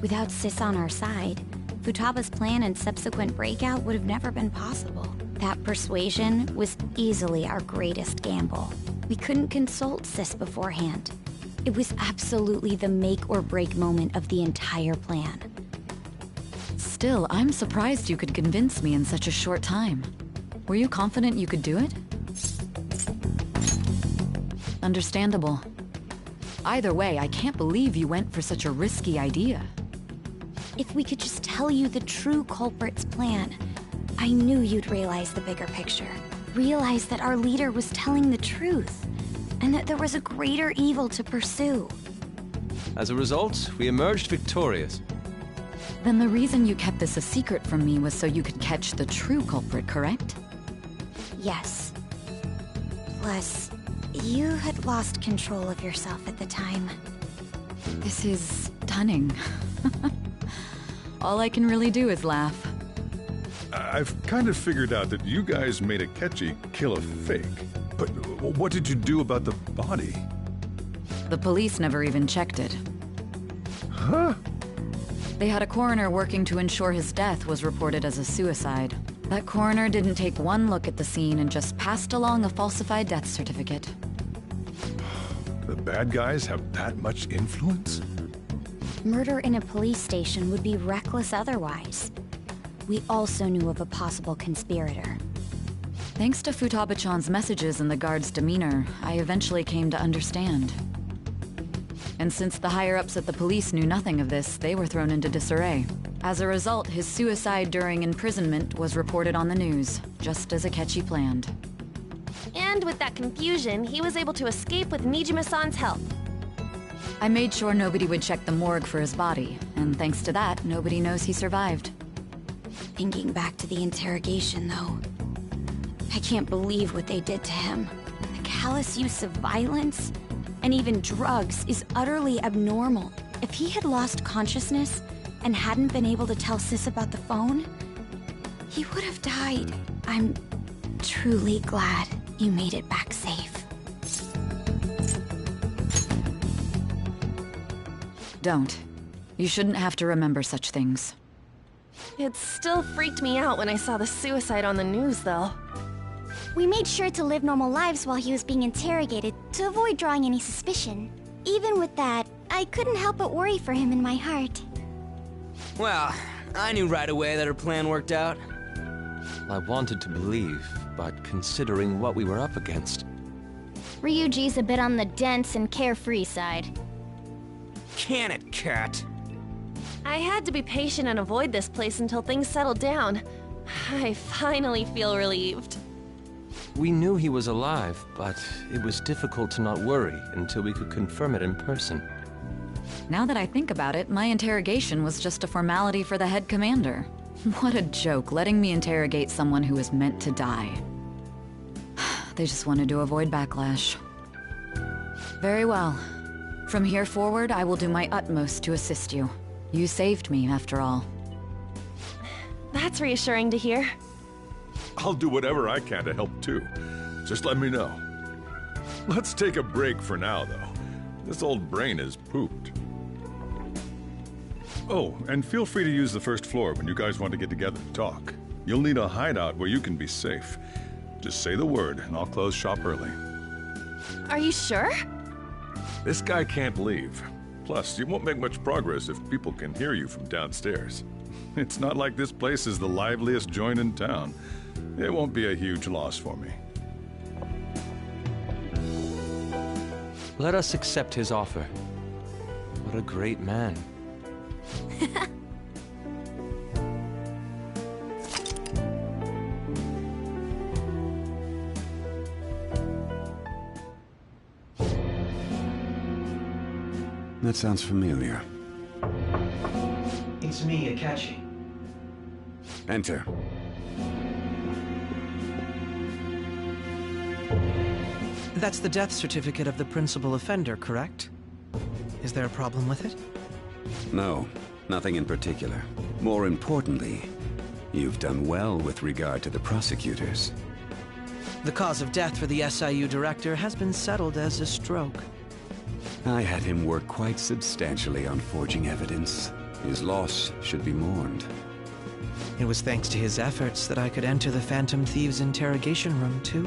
Without Sis on our side, Futaba's plan and subsequent breakout would have never been possible. That persuasion was easily our greatest gamble. We couldn't consult Sis beforehand. It was absolutely the make or break moment of the entire plan. Still, I'm surprised you could convince me in such a short time. Were you confident you could do it? Understandable. Either way, I can't believe you went for such a risky idea. If we could just tell you the true culprit's plan, I knew you'd realize the bigger picture. Realize that our leader was telling the truth, and that there was a greater evil to pursue. As a result, we emerged victorious. Then the reason you kept this a secret from me was so you could catch the true culprit, correct? Yes. Plus, you had lost control of yourself at the time. This is stunning. All I can really do is laugh. I've kind of figured out that you guys made Akechi kill a fake. But what did you do about the body? The police never even checked it. Huh? They had a coroner working to ensure his death was reported as a suicide. That coroner didn't take one look at the scene and just passed along a falsified death certificate. The bad guys have that much influence? Murder in a police station would be reckless otherwise. We also knew of a possible conspirator. Thanks to Futaba-chan's messages and the guard's demeanor, I eventually came to understand. And since the higher-ups at the police knew nothing of this, they were thrown into disarray. As a result, his suicide during imprisonment was reported on the news, just as Akechi planned. And with that confusion, he was able to escape with Nijima-san's help. I made sure nobody would check the morgue for his body, and thanks to that, nobody knows he survived. Thinking back to the interrogation, though, I can't believe what they did to him. The callous use of violence, and even drugs, is utterly abnormal. If he had lost consciousness and hadn't been able to tell Sis about the phone, he would have died. I'm truly glad you made it back safe. Don't. You shouldn't have to remember such things. It still freaked me out when I saw the suicide on the news, though. We made sure to live normal lives while he was being interrogated to avoid drawing any suspicion. Even with that, I couldn't help but worry for him in my heart. Well, I knew right away that her plan worked out. I wanted to believe, but considering what we were up against... Ryuji's a bit on the dense and carefree side. Can it, Cat? I had to be patient and avoid this place until things settled down. I finally feel relieved. We knew he was alive, but it was difficult to not worry until we could confirm it in person. Now that I think about it, my interrogation was just a formality for the head commander. What a joke, letting me interrogate someone who was meant to die. They just wanted to avoid backlash. Very well. From here forward, I will do my utmost to assist you. You saved me, after all. That's reassuring to hear. I'll do whatever I can to help too. Just let me know. Let's take a break for now, though. This old brain is pooped. Oh, and feel free to use the first floor when you guys want to get together to talk. You'll need a hideout where you can be safe. Just say the word, and I'll close shop early. Are you sure? This guy can't leave. Plus, you won't make much progress if people can hear you from downstairs. It's not like this place is the liveliest joint in town. It won't be a huge loss for me. Let us accept his offer. What a great man. That sounds familiar. It's me, Akechi. That's the death certificate of the principal offender, correct? Is there a problem with it? No, nothing in particular. More importantly, you've done well with regard to the prosecutors. The cause of death for the SIU director has been settled as a stroke. I had him work quite substantially on forging evidence. His loss should be mourned. It was thanks to his efforts that I could enter the Phantom Thieves' interrogation room, too.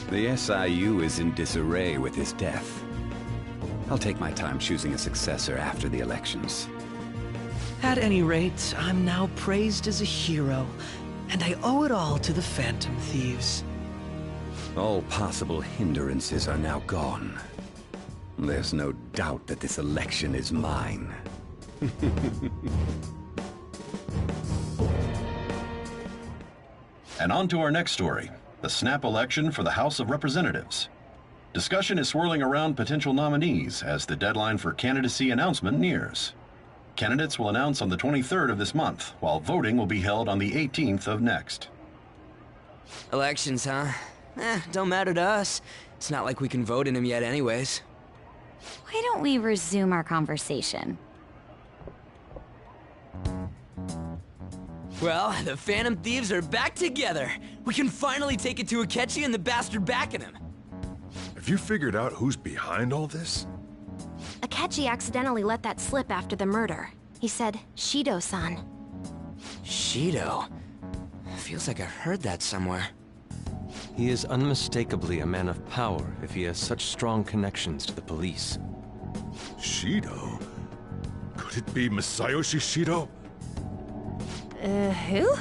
The SIU is in disarray with his death. I'll take my time choosing a successor after the elections. At any rate, I'm now praised as a hero, and I owe it all to the Phantom Thieves. All possible hindrances are now gone. There's no doubt that this election is mine. And on to our next story, the snap election for the House of Representatives. Discussion is swirling around potential nominees as the deadline for candidacy announcement nears. Candidates will announce on the 23rd of this month, while voting will be held on the 18th of next. Elections, huh? Don't matter to us. It's not like we can vote in them yet anyways. Why don't we resume our conversation? Well, the Phantom Thieves are back together. We can finally take it to Akechi and the bastard backing him. Have you figured out who's behind all this? Akechi accidentally let that slip after the murder. He said, Shido-san. Shido? Feels like I've heard that somewhere. He is unmistakably a man of power if he has such strong connections to the police. Shido? Could it be Masayoshi Shido? Who?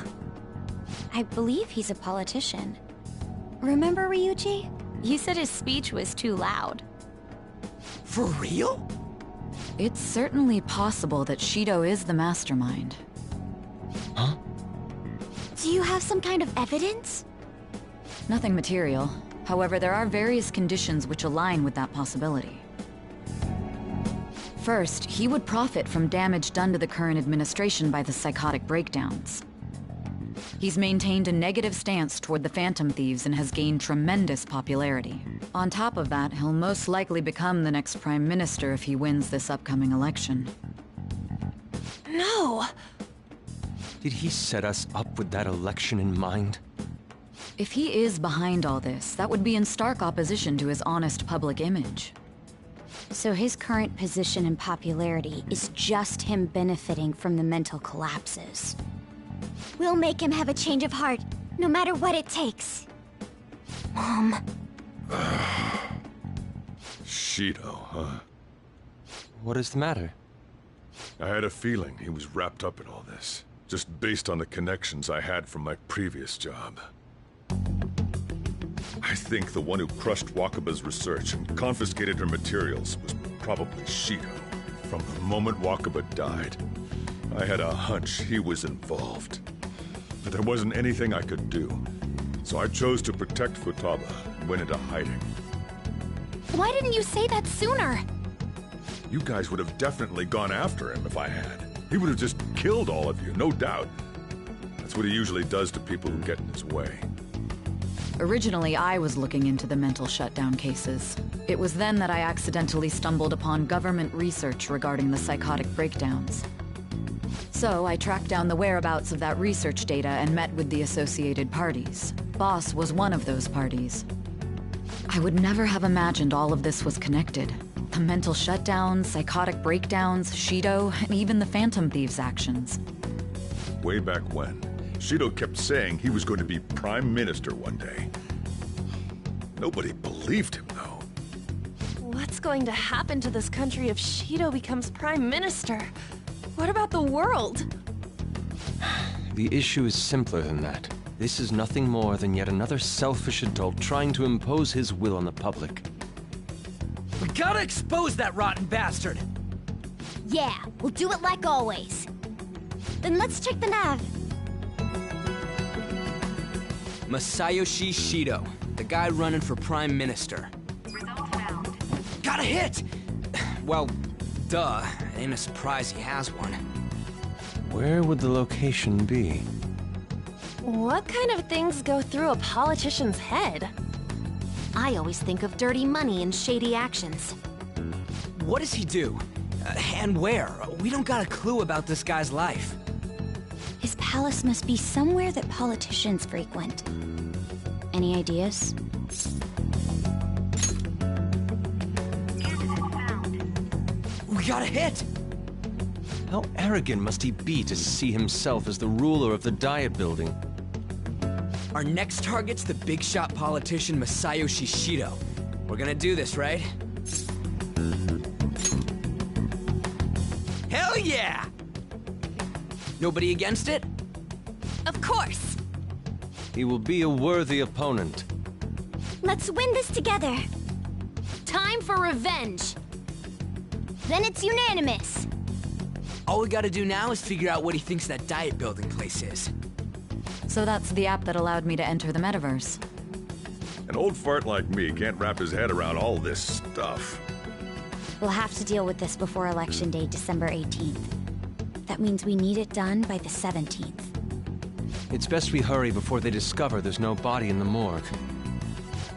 I believe he's a politician. Remember, Ryuji? You said his speech was too loud. For real? It's certainly possible that Shido is the mastermind. Huh? Do you have some kind of evidence? Nothing material. However, there are various conditions which align with that possibility. First, he would profit from damage done to the current administration by the psychotic breakdowns. He's maintained a negative stance toward the Phantom Thieves and has gained tremendous popularity. On top of that, he'll most likely become the next Prime Minister if he wins this upcoming election. No! Did he set us up with that election in mind? If he is behind all this, that would be in stark opposition to his honest public image. So his current position and popularity is just him benefiting from the mental collapses. We'll make him have a change of heart, no matter what it takes. Mom. Shido, huh? What is the matter? I had a feeling he was wrapped up in all this, just based on the connections I had from my previous job. I think the one who crushed Wakaba's research and confiscated her materials was probably Shido. From the moment Wakaba died, I had a hunch he was involved. But there wasn't anything I could do, so I chose to protect Futaba and went into hiding. Why didn't you say that sooner? You guys would have definitely gone after him if I had. He would have just killed all of you, no doubt. That's what he usually does to people who get in his way. Originally, I was looking into the mental shutdown cases. It was then that I accidentally stumbled upon government research regarding the psychotic breakdowns. So I tracked down the whereabouts of that research data and met with the associated parties. Boss was one of those parties. I would never have imagined all of this was connected. The mental shutdowns, psychotic breakdowns, Shido, and even the Phantom Thieves' actions. Way back when, Shido kept saying he was going to be Prime Minister one day. Nobody believed him, though. What's going to happen to this country if Shido becomes Prime Minister? What about the world? The issue is simpler than that. This is nothing more than yet another selfish adult trying to impose his will on the public. We gotta expose that rotten bastard! Yeah, we'll do it like always. Then let's check the nav. Masayoshi Shido, the guy running for Prime Minister. Got a hit! Well, duh. Ain't a surprise he has one. Where would the location be? What kind of things go through a politician's head? I always think of dirty money and shady actions. What does he do? And where? We don't got a clue about this guy's life. His palace must be somewhere that politicians frequent. Any ideas? We got a hit! How arrogant must he be to see himself as the ruler of the Diet Building? Our next target's the big shot politician Masayoshi Shido. We're gonna do this, right? Hell yeah! Nobody against it? Of course! He will be a worthy opponent. Let's win this together. Time for revenge! Then it's unanimous. All we gotta do now is figure out what he thinks that Diet Building place is. So that's the app that allowed me to enter the metaverse. An old fart like me can't wrap his head around all this stuff. We'll have to deal with this before Election Day, December 18th. That means we need it done by the 17th. It's best we hurry before they discover there's no body in the morgue.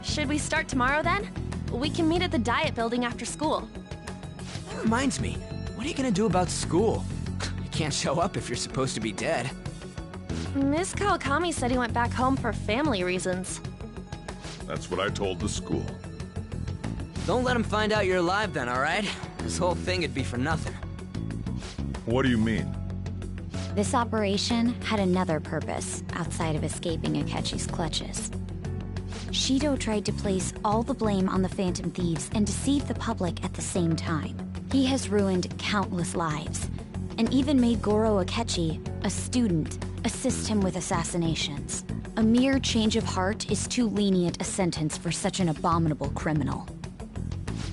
Should we start tomorrow then? We can meet at the Diet Building after school. That reminds me, what are you gonna do about school? You can't show up if you're supposed to be dead. Miss Kawakami said he went back home for family reasons. That's what I told the school. Don't let him find out you're alive then, alright? This whole thing would be for nothing. What do you mean? This operation had another purpose outside of escaping Akechi's clutches. Shido tried to place all the blame on the Phantom Thieves and deceive the public at the same time. He has ruined countless lives, and even made Goro Akechi, a student, assist him with assassinations. A mere change of heart is too lenient a sentence for such an abominable criminal.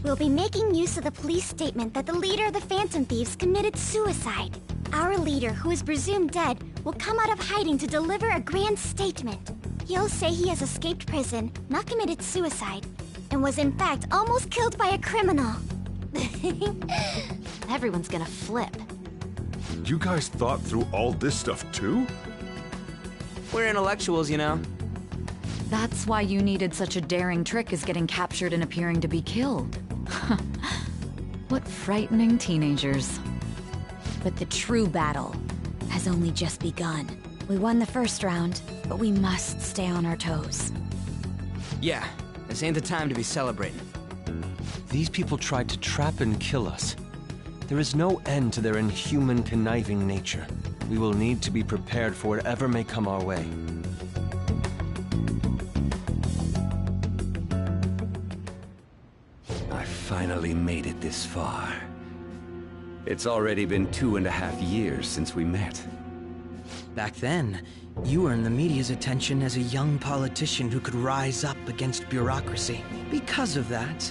We'll be making use of the police statement that the leader of the Phantom Thieves committed suicide. Our leader, who is presumed dead, will come out of hiding to deliver a grand statement. He'll say he has escaped prison, not committed suicide, and was in fact almost killed by a criminal. Everyone's gonna flip. You guys thought through all this stuff too? We're intellectuals, you know. That's why you needed such a daring trick as getting captured and appearing to be killed. What frightening teenagers. But the true battle has only just begun. We won the first round, but we must stay on our toes. Yeah, this ain't the time to be celebrating. These people tried to trap and kill us. There is no end to their inhuman, conniving nature. We will need to be prepared for whatever may come our way. I finally made it this far. It's already been 2.5 years since we met. Back then, you earned the media's attention as a young politician who could rise up against bureaucracy. Because of that,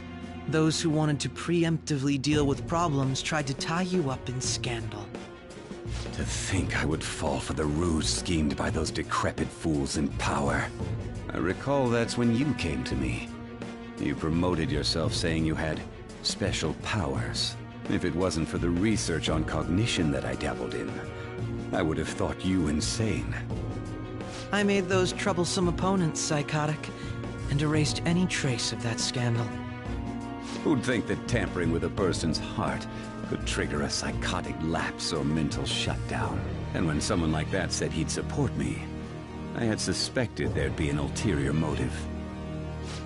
those who wanted to preemptively deal with problems tried to tie you up in scandal. To think I would fall for the ruse schemed by those decrepit fools in power. I recall that's when you came to me. You promoted yourself saying you had special powers. If it wasn't for the research on cognition that I dabbled in, I would have thought you insane. I made those troublesome opponents psychotic, and erased any trace of that scandal. Who'd think that tampering with a person's heart could trigger a psychotic lapse or mental shutdown? And when someone like that said he'd support me, I had suspected there'd be an ulterior motive.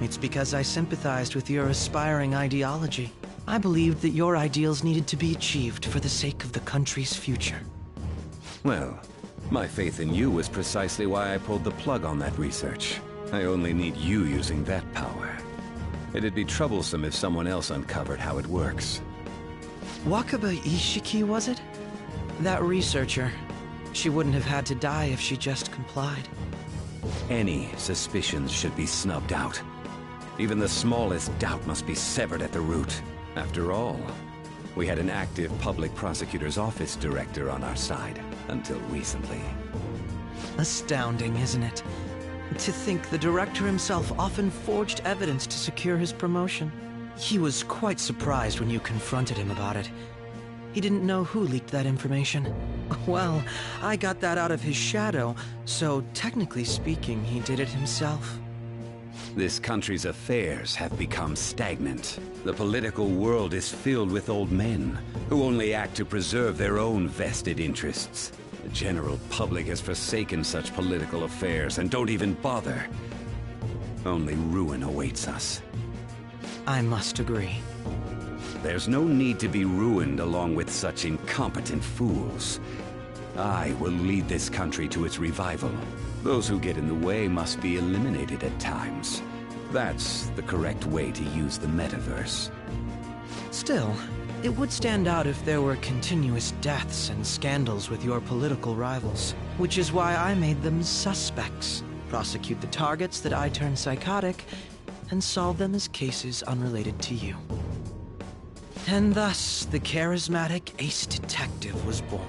It's because I sympathized with your aspiring ideology. I believed that your ideals needed to be achieved for the sake of the country's future. Well, my faith in you was precisely why I pulled the plug on that research. I only need you using that power. It'd be troublesome if someone else uncovered how it works. Wakaba Ishiki, was it? That researcher. She wouldn't have had to die if she just complied. Any suspicions should be snubbed out. Even the smallest doubt must be severed at the root. After all, we had an active public prosecutor's office director on our side, until recently. Astounding, isn't it? To think the director himself often forged evidence to secure his promotion. He was quite surprised when you confronted him about it. He didn't know who leaked that information. Well, I got that out of his shadow, so technically speaking, he did it himself. This country's affairs have become stagnant. The political world is filled with old men who only act to preserve their own vested interests. The general public has forsaken such political affairs and don't even bother. Only ruin awaits us. I must agree. There's no need to be ruined along with such incompetent fools. I will lead this country to its revival. Those who get in the way must be eliminated at times. That's the correct way to use the metaverse. Still, it would stand out if there were continuous deaths and scandals with your political rivals, which is why I made them suspects. Prosecute the targets that I turn psychotic, and solve them as cases unrelated to you. And thus, the charismatic ace detective was born.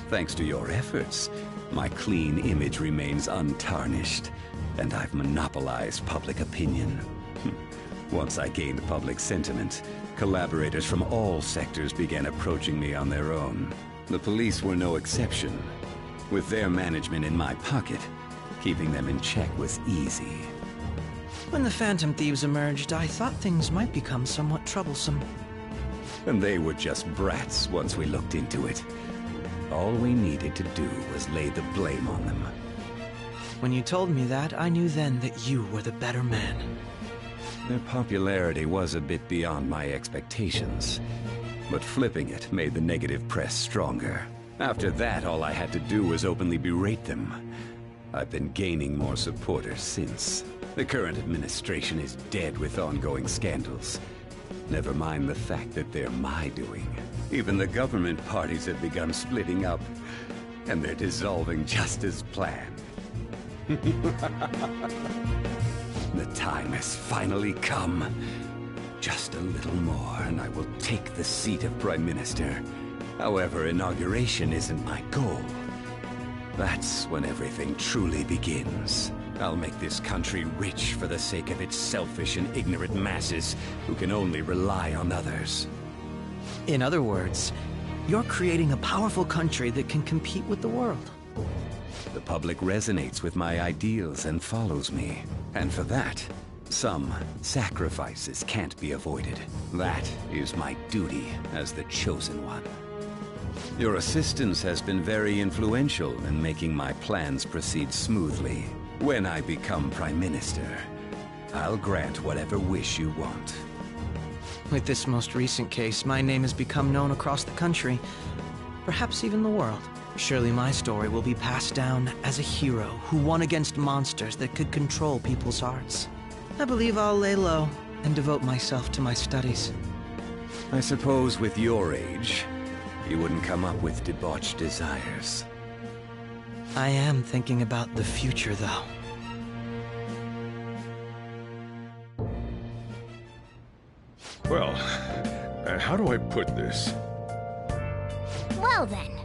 Thanks to your efforts, my clean image remains untarnished, and I've monopolized public opinion. Once I gained public sentiment, collaborators from all sectors began approaching me on their own. The police were no exception. With their management in my pocket, keeping them in check was easy. When the Phantom Thieves emerged, I thought things might become somewhat troublesome. And they were just brats once we looked into it. All we needed to do was lay the blame on them. When you told me that, I knew then that you were the better man. Their popularity was a bit beyond my expectations, but flipping it made the negative press stronger. After that, all I had to do was openly berate them. I've been gaining more supporters since. The current administration is dead with ongoing scandals. Never mind the fact that they're my doing. Even the government parties have begun splitting up, and they're dissolving just as planned. The time has finally come. Just a little more, and I will take the seat of Prime Minister. However, inauguration isn't my goal. That's when everything truly begins. I'll make this country rich for the sake of its selfish and ignorant masses who can only rely on others. In other words, you're creating a powerful country that can compete with the world. The public resonates with my ideals and follows me. And for that, some sacrifices can't be avoided. That is my duty as the chosen one. Your assistance has been very influential in making my plans proceed smoothly. When I become Prime Minister, I'll grant whatever wish you want. With this most recent case, my name has become known across the country, perhaps even the world. Surely my story will be passed down as a hero who won against monsters that could control people's hearts. I believe I'll lay low and devote myself to my studies. I suppose with your age, you wouldn't come up with debauched desires. I am thinking about the future, though. Well, how do I put this? Well then,